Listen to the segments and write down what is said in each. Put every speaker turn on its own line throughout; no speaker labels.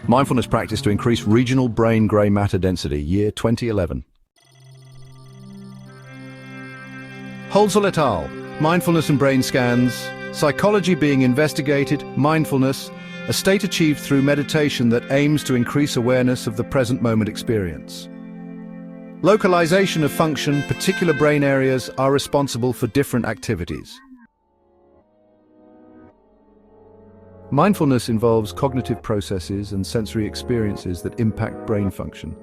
Mindfulness Practice to Increase Regional Brain Grey Matter Density, year 2011. Holzer et al. Mindfulness and Brain Scans, Psychology Being Investigated, Mindfulness, a state achieved through meditation that aims to increase awareness of the present moment experience. Localization of function, particular brain areas are responsible for different activities. Mindfulness involves cognitive processes and sensory experiences that impact brain function.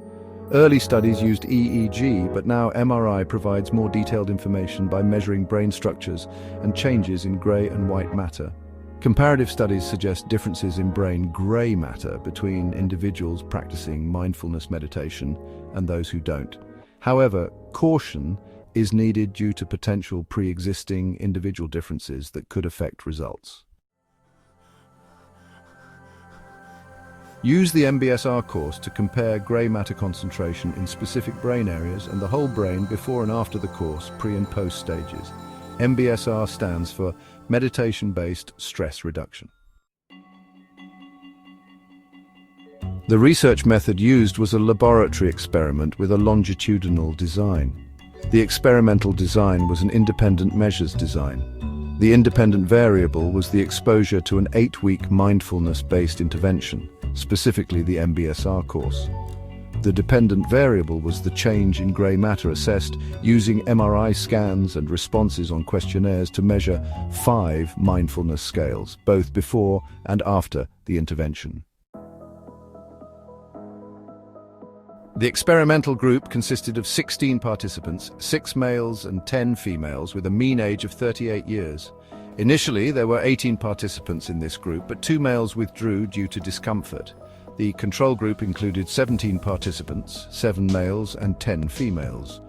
Early studies used EEG, but now MRI provides more detailed information by measuring brain structures and changes in grey and white matter. Comparative studies suggest differences in brain grey matter between individuals practicing mindfulness meditation and those who don't. However, caution is needed due to potential pre-existing individual differences that could affect results. Use the MBSR course to compare grey matter concentration in specific brain areas and the whole brain before and after the course, pre and post stages. MBSR stands for Meditation-Based Stress Reduction. The research method used was a laboratory experiment with a longitudinal design. The experimental design was an independent measures design. The independent variable was the exposure to an 8-week mindfulness-based intervention, specifically the MBSR course. The dependent variable was the change in grey matter assessed using MRI scans and responses on questionnaires to measure 5 mindfulness scales, both before and after the intervention. The experimental group consisted of 16 participants, 6 males and 10 females, with a mean age of 38 years. Initially, there were 18 participants in this group, but 2 males withdrew due to discomfort. The control group included 17 participants, 7 males and 10 females,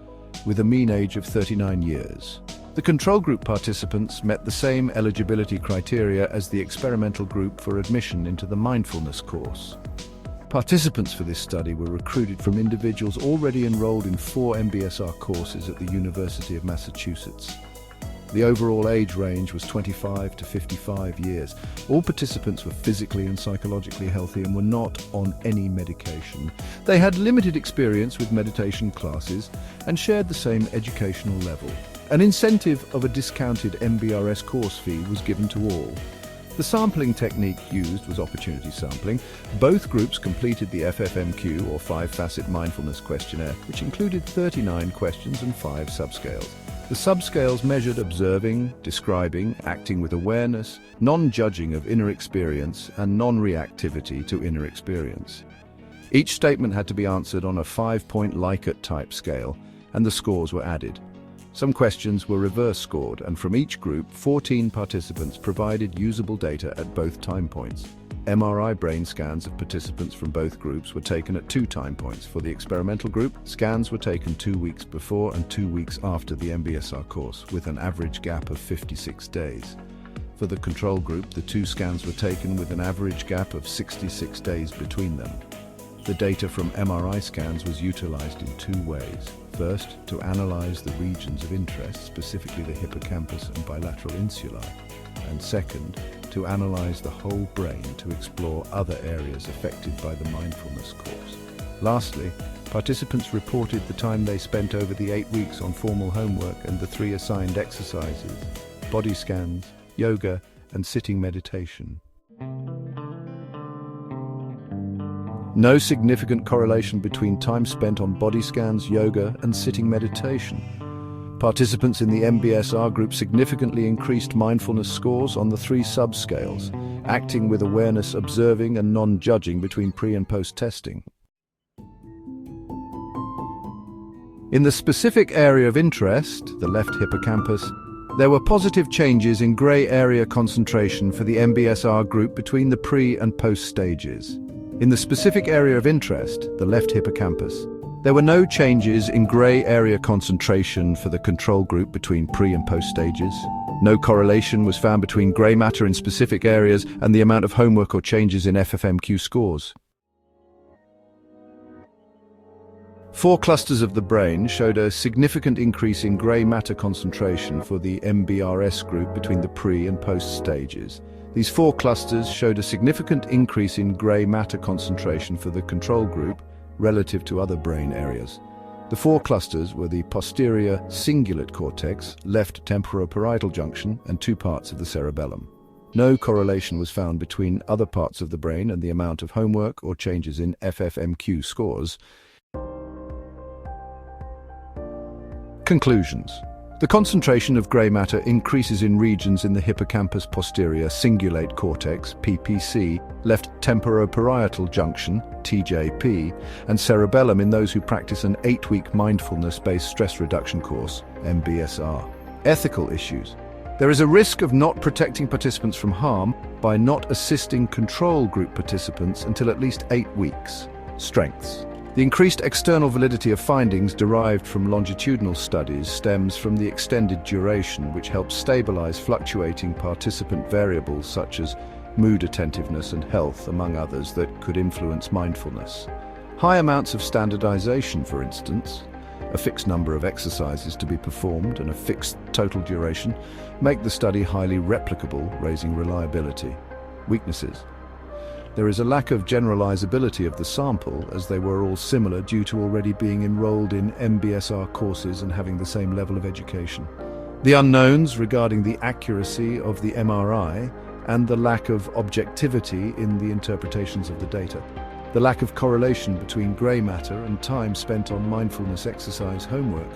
with a mean age of 39 years. The control group participants met the same eligibility criteria as the experimental group for admission into the mindfulness course. Participants for this study were recruited from individuals already enrolled in 4 MBSR courses at the University of Massachusetts. The overall age range was 25 to 55 years. All participants were physically and psychologically healthy and were not on any medication. They had limited experience with meditation classes and shared the same educational level. An incentive of a discounted MBRS course fee was given to all. The sampling technique used was opportunity sampling. Both groups completed the FFMQ, or 5-facet mindfulness questionnaire, which included 39 questions and 5 subscales. The subscales measured observing, describing, acting with awareness, non-judging of inner experience, and non-reactivity to inner experience. Each statement had to be answered on a 5-point Likert type scale, and the scores were added. Some questions were reverse scored, and from each group, 14 participants provided usable data at both time points. MRI brain scans of participants from both groups were taken at 2 time points. For the experimental group, scans were taken 2 weeks before and 2 weeks after the MBSR course, with an average gap of 56 days. For the control group, the 2 scans were taken with an average gap of 66 days between them. The data from MRI scans was utilized in 2 ways. First, to analyze the regions of interest, specifically the hippocampus and bilateral insula, and second, to analyze the whole brain to explore other areas affected by the mindfulness course. Lastly, participants reported the time they spent over the 8 weeks on formal homework and the 3 assigned exercises: body scans, yoga, and sitting meditation. No significant correlation between time spent on body scans, yoga, and sitting meditation. Participants in the MBSR group significantly increased mindfulness scores on the 3 subscales, acting with awareness, observing, and non-judging between pre- and post-testing. In the specific area of interest, the left hippocampus, there were positive changes in grey area concentration for the MBSR group between the pre- and post stages. In the specific area of interest, the left hippocampus, there were no changes in grey area concentration for the control group between pre- and post stages. No correlation was found between grey matter in specific areas and the amount of homework or changes in FFMQ scores. 4 clusters of the brain showed a significant increase in grey matter concentration for the MBRS group between the pre- and post stages. These 4 clusters showed a significant increase in grey matter concentration for the control group relative to other brain areas. The 4 clusters were the posterior cingulate cortex, left temporoparietal junction, and 2 parts of the cerebellum. No correlation was found between other parts of the brain and the amount of homework or changes in FFMQ scores. Conclusions. The concentration of grey matter increases in regions in the hippocampus posterior cingulate cortex, PPC, left temporoparietal junction, TJP, and cerebellum in those who practice an 8-week mindfulness-based stress reduction course, MBSR. Ethical issues. There is a risk of not protecting participants from harm by not assisting control group participants until at least 8 weeks. Strengths. The increased external validity of findings derived from longitudinal studies stems from the extended duration, which helps stabilize fluctuating participant variables such as mood, attentiveness, and health, among others, that could influence mindfulness. High amounts of standardization, for instance, a fixed number of exercises to be performed and a fixed total duration, make the study highly replicable, raising reliability. Weaknesses. There is a lack of generalizability of the sample, as they were all similar due to already being enrolled in MBSR courses and having the same level of education. The unknowns regarding the accuracy of the MRI and the lack of objectivity in the interpretations of the data. The lack of correlation between grey matter and time spent on mindfulness exercise homework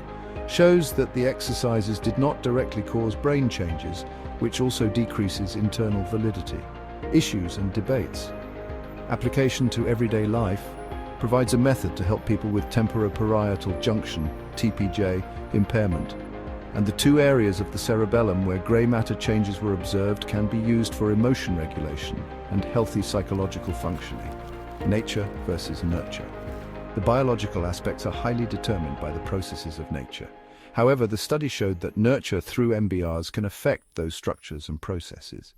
shows that the exercises did not directly cause brain changes, which also decreases internal validity. Issues and debates. Application to everyday life provides a method to help people with temporoparietal junction, TPJ, impairment. And the 2 areas of the cerebellum where grey matter changes were observed can be used for emotion regulation and healthy psychological functioning. Nature versus nurture. The biological aspects are highly determined by the processes of nature. However, the study showed that nurture through MBRs can affect those structures and processes.